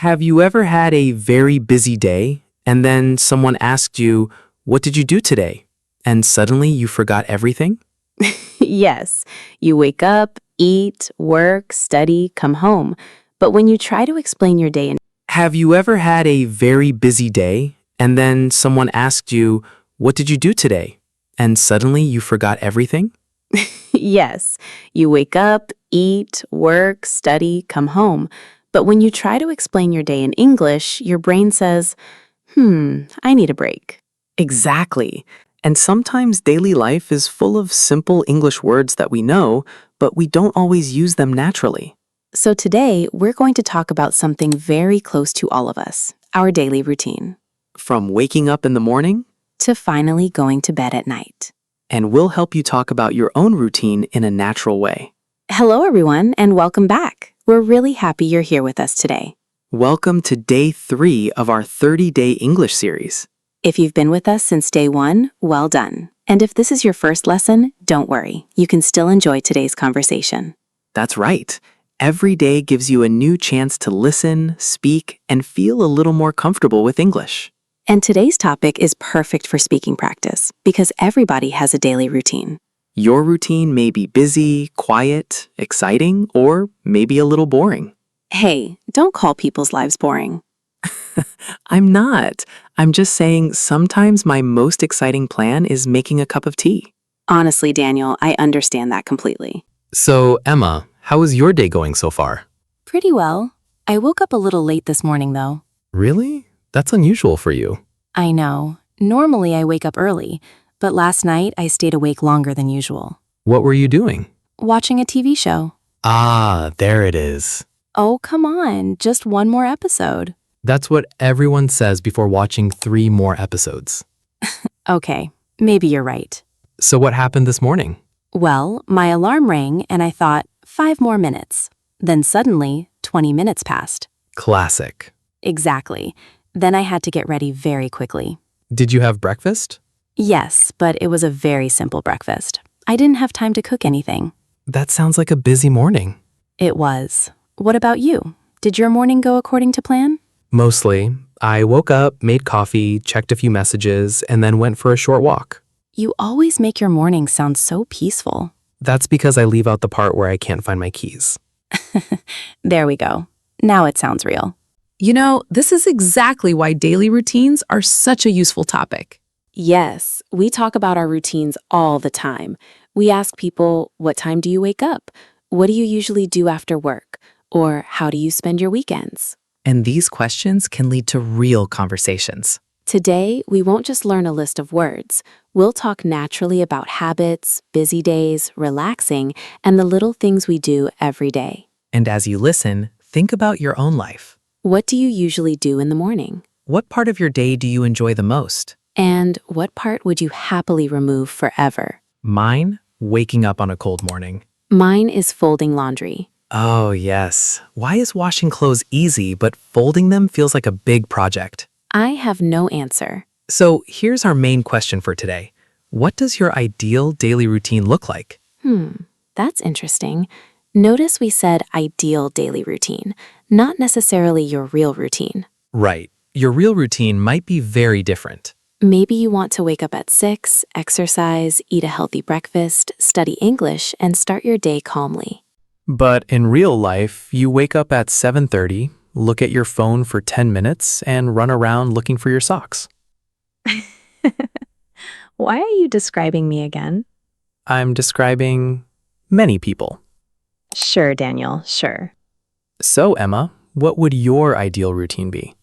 Have you ever had a very busy day and then someone asked you, "What did you do today?" And suddenly you forgot everything? Yes, you wake up, eat, work, study, come home. But when you try to explain your day in Have you ever had a very busy day and then someone asked you, "What did you do today?" And suddenly you forgot everything? Yes, you wake up, eat, work, study, come home. But when you try to explain your day in English, your brain says, I need a break. Exactly. And sometimes daily life is full of simple English words that we know, but we don't always use them naturally. So today, we're going to talk about something very close to all of us, our daily routine, From waking up in the morning, to finally going to bed at night. and we'll help you talk about your own routine in a natural way. Hello, everyone, and welcome back. We're really happy you're here with us today. Welcome to day 3 of our 30-day English series. If you've been with us since day 1, well done. And if this is your first lesson, don't worry. You can still enjoy today's conversation. That's right. Every day gives you a new chance to listen, speak, and feel a little more comfortable with English. And today's topic is perfect for speaking practice because everybody has a daily routine. Your routine may be busy, quiet, exciting, or maybe a little boring. Hey, don't call people's lives boring. I'm not. I'm just saying sometimes my most exciting plan is making a cup of tea. Honestly, Daniel, I understand that completely. So, Emma, how is your day going so far? Pretty well. I woke up a little late this morning, though. Really? That's unusual for you. I know. Normally, I wake up early, but last night I stayed awake longer than usual. What were you doing? Watching a TV show. Ah, there it is. Oh, come on. Just one more episode. That's what everyone says before watching 3 more episodes. Okay, maybe you're right. So what happened this morning? Well, my alarm rang and I thought, 5 more minutes. Then suddenly, 20 minutes passed. Classic. Exactly. Then I had to get ready very quickly. Did you have breakfast? Yes, but it was a very simple breakfast. I didn't have time to cook anything. That sounds like a busy morning. It was. What about you? Did your morning go according to plan? Mostly. I woke up, made coffee, checked a few messages, and then went for a short walk. You always make your morning sound so peaceful. That's because I leave out the part where I can't find my keys. There we go. Now it sounds real. You know, this is exactly why daily routines are such a useful topic. Yes, we talk about our routines all the time. We ask people, what time do you wake up? What do you usually do after work? Or how do you spend your weekends? And these questions can lead to real conversations. Today, we won't just learn a list of words. We'll talk naturally about habits, busy days, relaxing, and the little things we do every day. And as you listen, think about your own life. What do you usually do in the morning? What part of your day do you enjoy the most? And what part would you happily remove forever? Mine, waking up on a cold morning. Mine is folding laundry. Oh, yes. Why is washing clothes easy, but folding them feels like a big project? I have no answer. So here's our main question for today. What does your ideal daily routine look like? That's interesting. Notice we said ideal daily routine, not necessarily your real routine. Right. Your real routine might be very different. Maybe you want to wake up at 6, exercise, eat a healthy breakfast, study English, and start your day calmly. But in real life, you wake up at 7:30, look at your phone for 10 minutes, and run around looking for your socks. Why are you describing me again? I'm describing many people. Sure, Daniel, sure. So, Emma, what would your ideal routine be?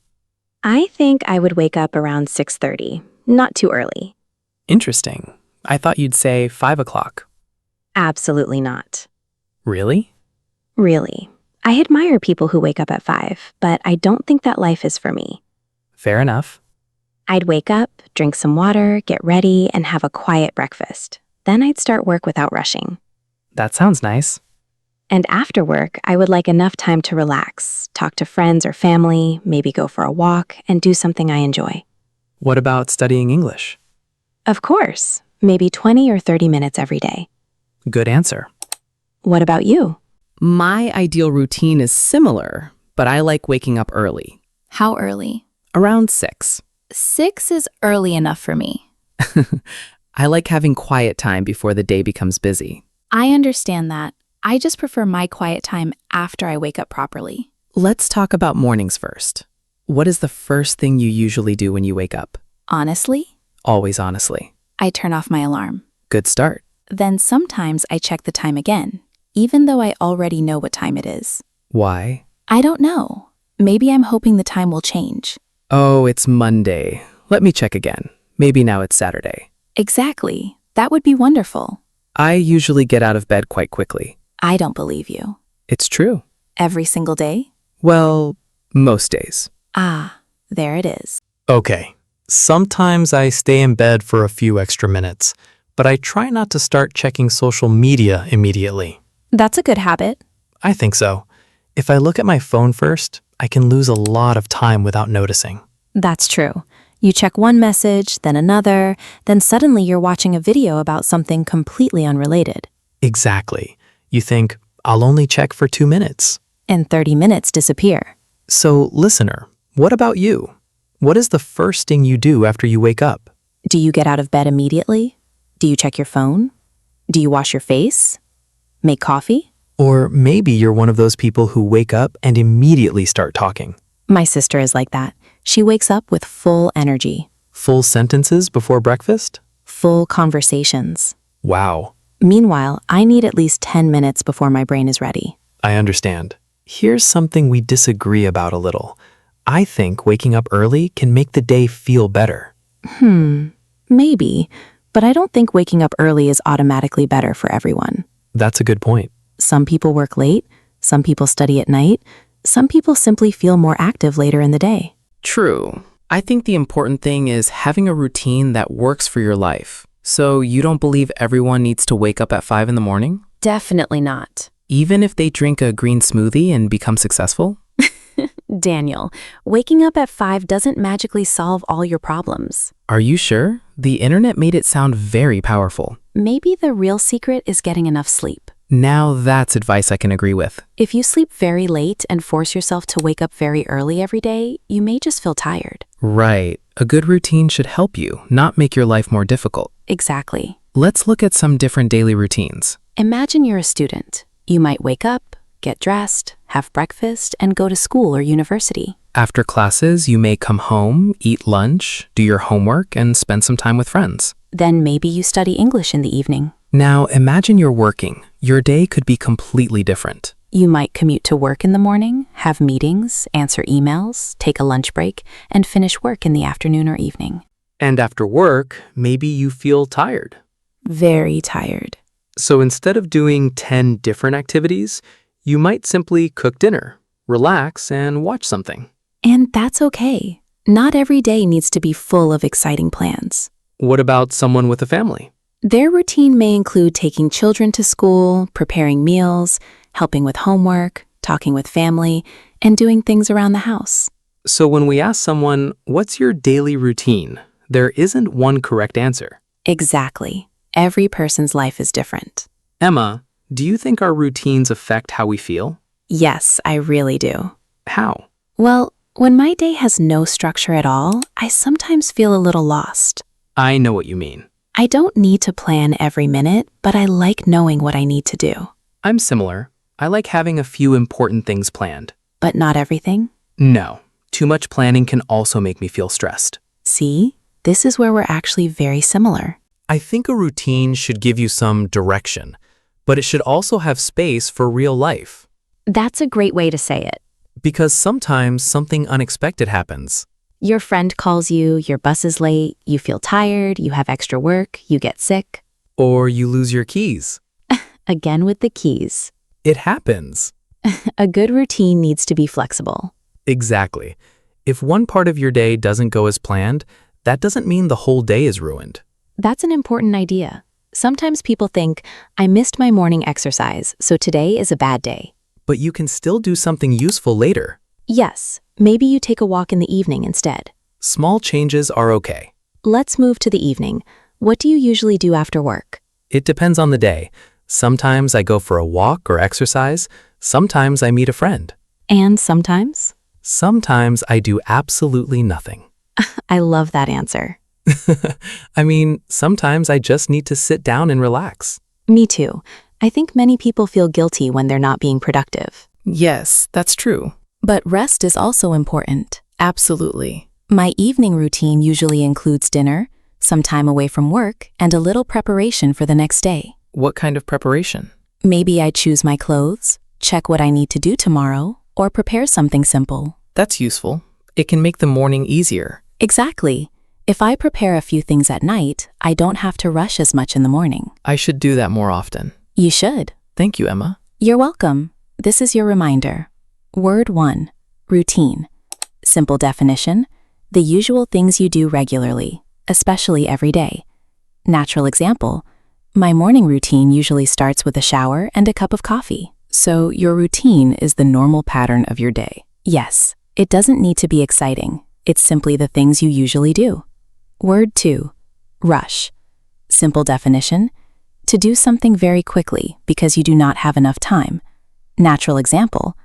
I think I would wake up around 6:30, not too early. Interesting. I thought you'd say 5 o'clock. Absolutely not. Really? Really. I admire people who wake up at 5, but I don't think that life is for me. Fair enough. I'd wake up, drink some water, get ready, and have a quiet breakfast. Then I'd start work without rushing. That sounds nice. And after work, I would like enough time to relax, talk to friends or family, maybe go for a walk, and do something I enjoy. What about studying English? Of course, maybe 20 or 30 minutes every day. Good answer. What about you? My ideal routine is similar, but I like waking up early. How early? Around 6. 6 is early enough for me. I like having quiet time before the day becomes busy. I understand that. I just prefer my quiet time after I wake up properly. Let's talk about mornings first. What is the first thing you usually do when you wake up? Honestly, Always honestly. I turn off my alarm. Good start. Then sometimes I check the time again, even though I already know what time it is. Why? I don't know. Maybe I'm hoping the time will change. Oh, it's Monday. Let me check again. Maybe now it's Saturday. Exactly. That would be wonderful. I usually get out of bed quite quickly. I don't believe you. It's true. Every single day? Well, most days. Ah, there it is. Okay, sometimes I stay in bed for a few extra minutes, but I try not to start checking social media immediately. That's a good habit. I think so. If I look at my phone first, I can lose a lot of time without noticing. That's true. You check one message, then another, then suddenly you're watching a video about something completely unrelated. Exactly. You think, I'll only check for 2 minutes. And 30 minutes disappear. So, listener, what about you? What is the first thing you do after you wake up? Do you get out of bed immediately? Do you check your phone? Do you wash your face? Make coffee? Or maybe you're one of those people who wake up and immediately start talking. My sister is like that. She wakes up with full energy, Full sentences before breakfast? full conversations. Wow, Meanwhile, I need at least 10 minutes before my brain is ready. I understand. Here's something we disagree about a little. I think waking up early can make the day feel better. Maybe, but I don't think waking up early is automatically better for everyone. That's a good point. Some people work late, some people study at night, some people simply feel more active later in the day. True. I think the important thing is having a routine that works for your life. So you don't believe everyone needs to wake up at 5 in the morning? Definitely not. Even if they drink a green smoothie and become successful? Daniel, waking up at 5 doesn't magically solve all your problems. Are you sure? The internet made it sound very powerful. Maybe the real secret is getting enough sleep. Now that's advice I can agree with. If you sleep very late and force yourself to wake up very early every day, you may just feel tired. Right. A good routine should help you, not make your life more difficult. Exactly. Let's look at some different daily routines. Imagine you're a student. You might wake up, get dressed, have breakfast, and go to school or university. After classes, you may come home, eat lunch, do your homework, and spend some time with friends. Then maybe you study English in the evening. Now imagine you're working. Your day could be completely different. You might commute to work in the morning, have meetings, answer emails, take a lunch break, and finish work in the afternoon or evening. And after work, maybe you feel tired. Very tired. So instead of doing 10 different activities, you might simply cook dinner, relax, and watch something. And that's okay. Not every day needs to be full of exciting plans. What about someone with a family? Their routine may include taking children to school, preparing meals, helping with homework, talking with family, and doing things around the house. So when we ask someone, what's your daily routine? There isn't one correct answer. Exactly. Every person's life is different. Emma, do you think our routines affect how we feel? Yes, I really do. How? Well, when my day has no structure at all, I sometimes feel a little lost. I know what you mean. I don't need to plan every minute, but I like knowing what I need to do. I'm similar. I like having a few important things planned. But not everything? No, too much planning can also make me feel stressed. See, this is where we're actually very similar. I think a routine should give you some direction, but it should also have space for real life. That's a great way to say it. Because sometimes something unexpected happens. Your friend calls you, your bus is late, you feel tired, you have extra work, you get sick. Or you lose your keys. Again with the keys. It happens. A good routine needs to be flexible. Exactly. If one part of your day doesn't go as planned, that doesn't mean the whole day is ruined. That's an important idea. Sometimes people think, I missed my morning exercise, so today is a bad day. But you can still do something useful later. Yes, maybe you take a walk in the evening instead. Small changes are okay. Let's move to the evening. What do you usually do after work? It depends on the day. Sometimes I go for a walk or exercise. Sometimes I meet a friend. And sometimes? Sometimes I do absolutely nothing. I love that answer. I mean, sometimes I just need to sit down and relax. Me too. I think many people feel guilty when they're not being productive. Yes, that's true. But rest is also important. Absolutely. My evening routine usually includes dinner, some time away from work, and a little preparation for the next day. What kind of preparation? Maybe I choose my clothes, check what I need to do tomorrow, or prepare something simple. That's useful. It can make the morning easier. Exactly. If I prepare a few things at night, I don't have to rush as much in the morning. I should do that more often. You should. Thank you, Emma. You're welcome. This is your reminder. Word 1. Routine. Simple definition. The usual things you do regularly, especially every day. Natural example. My morning routine usually starts with a shower and a cup of coffee. So your routine is the normal pattern of your day. Yes, it doesn't need to be exciting. It's simply the things you usually do. Word 2. Rush. Simple definition. To do something very quickly because you do not have enough time. Natural example.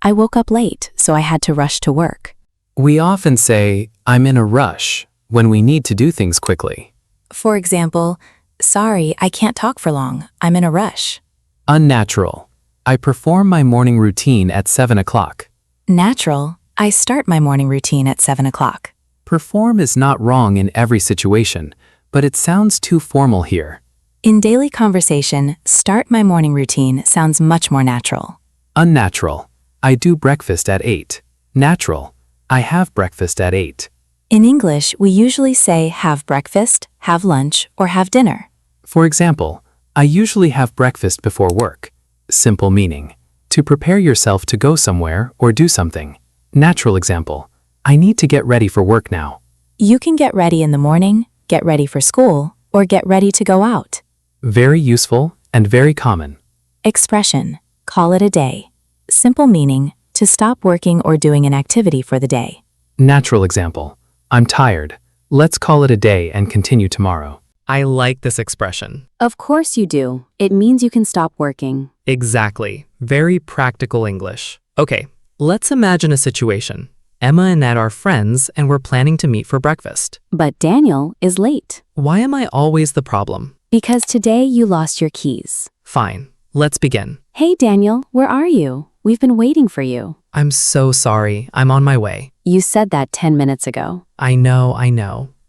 I woke up late, so I had to rush to work. We often say, I'm in a rush, when we need to do things quickly. For example, sorry, I can't talk for long. I'm in a rush. Unnatural. I perform my morning routine at 7 o'clock. Natural. I start my morning routine at 7 o'clock. Perform is not wrong in every situation, but it sounds too formal here. In daily conversation, start my morning routine sounds much more natural. Unnatural. I do breakfast at 8. Natural. I have breakfast at 8. In English, we usually say have breakfast, have lunch, or have dinner. For example, I usually have breakfast before work. Simple meaning. To prepare yourself to go somewhere or do something. Natural example. I need to get ready for work now. You can get ready in the morning, get ready for school, or get ready to go out. Very useful and very common. Expression. Call it a day. Simple meaning. To stop working or doing an activity for the day. Natural example. I'm tired. Let's call it a day and continue tomorrow. I like this expression. Of course you do. It means you can stop working. Exactly. Very practical English. Okay, let's imagine a situation. Emma and Ned are friends and we're planning to meet for breakfast. But Daniel is late. Why am I always the problem? Because today you lost your keys. Fine, let's begin. Hey Daniel, where are you? We've been waiting for you. I'm so sorry. I'm on my way. You said that 10 minutes ago. I know.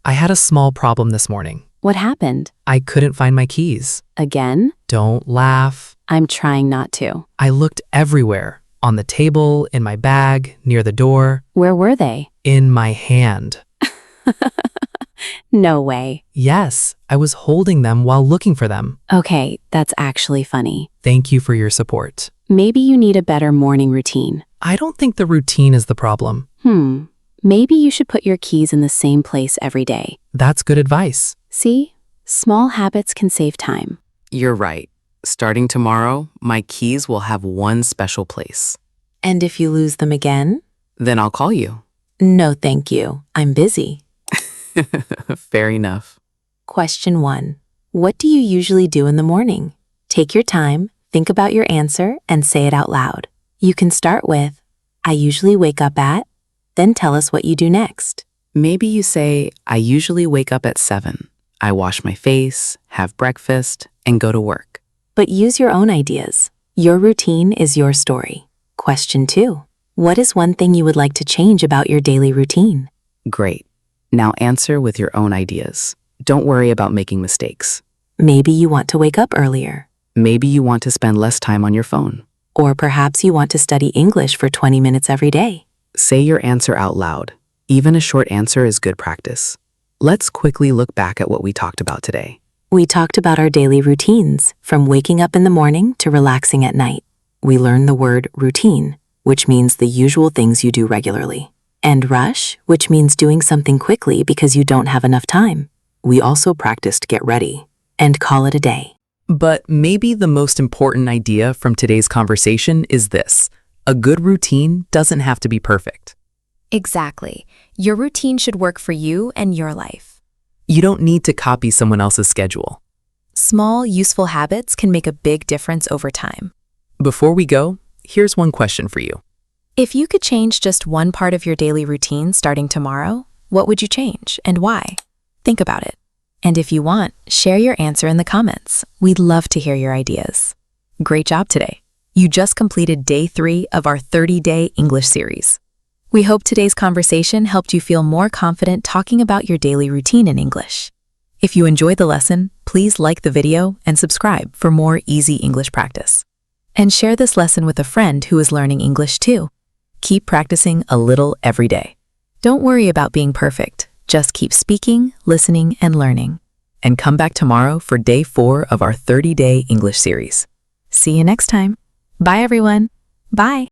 I had a small problem this morning. What happened? I couldn't find my keys. Again? Don't laugh. I'm trying not to. I looked everywhere. On the table, in my bag, near the door. Where were they? In my hand. No way. Yes, I was holding them while looking for them. Okay, that's actually funny. Thank you for your support. Maybe you need a better morning routine. I don't think the routine is the problem. Maybe you should put your keys in the same place every day. That's good advice. See? Small habits can save time. You're right. Starting tomorrow, my keys will have one special place. And if you lose them again? Then I'll call you. No, thank you. I'm busy. Fair enough. Question 1. What do you usually do in the morning? Take your time, think about your answer, and say it out loud. You can start with, I usually wake up at, then tell us what you do next. Maybe you say, I usually wake up at 7. I wash my face, have breakfast, and go to work. But use your own ideas. Your routine is your story. Question 2. What is one thing you would like to change about your daily routine? Great. Now answer with your own ideas. Don't worry about making mistakes. Maybe you want to wake up earlier. Maybe you want to spend less time on your phone. Or perhaps you want to study English for 20 minutes every day. Say your answer out loud. Even a short answer is good practice. Let's quickly look back at what we talked about today. We talked about our daily routines, from waking up in the morning to relaxing at night. We learned the word routine, which means the usual things you do regularly. And rush, which means doing something quickly because you don't have enough time. We also practiced get ready and call it a day. But maybe the most important idea from today's conversation is this. A good routine doesn't have to be perfect. Exactly. Your routine should work for you and your life. You don't need to copy someone else's schedule. Small, useful habits can make a big difference over time. Before we go, here's one question for you. If you could change just one part of your daily routine starting tomorrow, what would you change and why? Think about it. And if you want, share your answer in the comments. We'd love to hear your ideas. Great job today. You just completed day 3 of our 30-day English series. We hope today's conversation helped you feel more confident talking about your daily routine in English. If you enjoyed the lesson, please like the video and subscribe for more easy English practice. And share this lesson with a friend who is learning English too. Keep practicing a little every day. Don't worry about being perfect. Just keep speaking, listening, and learning. And come back tomorrow for day 4 of our 30-day English series. See you next time. Bye, everyone. Bye.